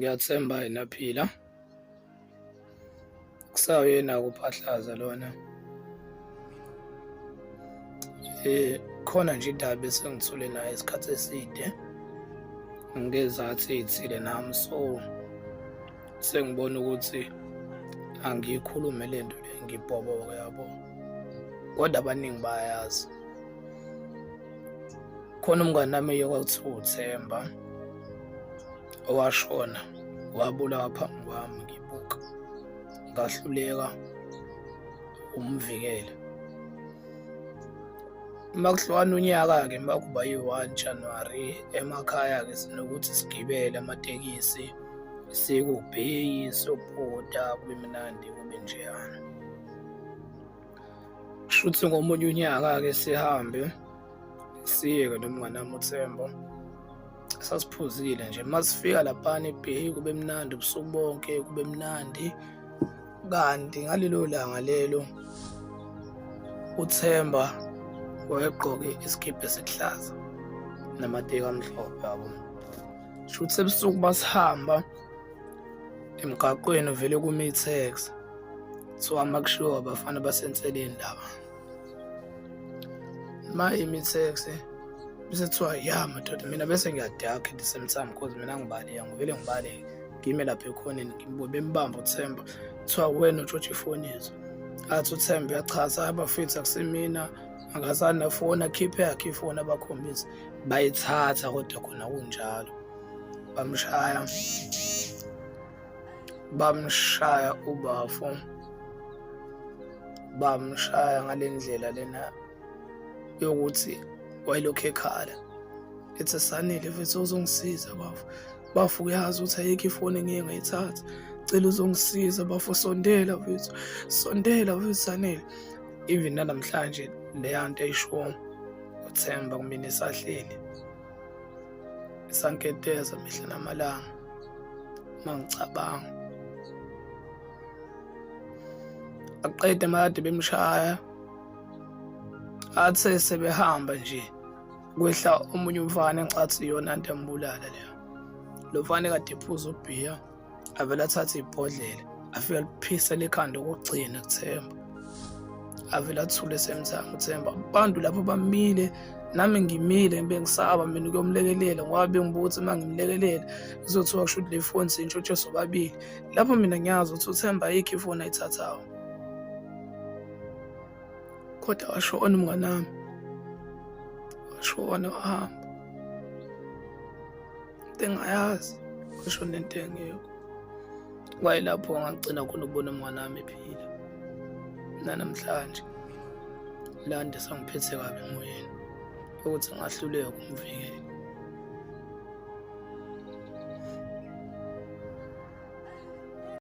Ngiyathemba naphila. Kusawuyena ukuphahlaza lona. Khona nje indaba esengithule nayo isikhathi eside ngezathu ey'thile nami, so sengibona ukuthi angiyikhulume le nto le ngibhoboke, yabo, kodwa abaningi bayayazi. Khona umngani nami okwakuthiwa uThemba owashona, wabulawa phambi kwami ngibuka, ngahluleka umvikela. Makuhlukana unyaka-ke makuba yi-1 January emakhaya-ke sinokuthi sigibele amatekisi sikubheyi sobhuda kube mnandi kube njeyana. Shuthi ngomunye unyaka-ke sihambe siye-ke nomngani wami uThemba, sasiphuzile nje masifika laphana ebheyi kube mnandi ubusuku bonke kube mnandi. Kanti ngalelo langa lelo uThemba wayegqoke isikibha esihlaza namateki amhlophe, yabo. Shuthi ebusuku basihamba emgaqweni vele kume i-taxi kuthiwa makushiwo abafana basenseleni laba. Ma imi i-taxi bese kuthiwa ya madoda, mina bese ngiyadakha at the same time because mina ngivele ngibaleke ngime lapha ekhoneni bembamba uThemba kuthiwa wena utshotshe ifoni yethu. Athi uThemba uyachaza abafethu akusimina, akazani nafoni, akhiphe yakhe ifoni abakhombisa, bayithatha kodwa khona kunjalo. Bamshaya ubafu, bamshaya ngale ndlela lena yokuthi wayelokhu ekhala ethi Sanele mfethu uzongisiza bafu. Bafu uyazi ukuthi ayikho ifoni engike ngayithatha, cela uzongisiza bafu, sondela mfethu, sondela mfethu Sanele. Even namhlanje leya nto eyisho uThemba kumina isahleli isanketeza mihla namalanga mangicabanga. Aqede made bemshaya, athe sebehamba nje kwehla omunye umfana engicathi iyona nto embulala leyo. Lo mfana kade ephuza ubhiya avele athathe ibhodlela afika liphisela ekhanda okugcina kuThemba, avele athule esemzama uThemba. Abantu lapho bamile nami ngimile bengisaba mina ukuyomlekelela ngoba bengibuka ukuthi uma ngimlekelela kuzothiwa kusho ukuthi le foni sintshontshe sobabili. Lapho mina ngiyazi ukuthi uThemba ayikho ifoni ayithathayo, kodwa washona umngani wami, washona wahamba. Into engayazi washona into engekho. Kwayilapho ngagcina khona ukubona umngani wami ephila nanamhlanje. La nto sangiphethe kabi emoyeni ukuthi ngahluleka ukumvikela.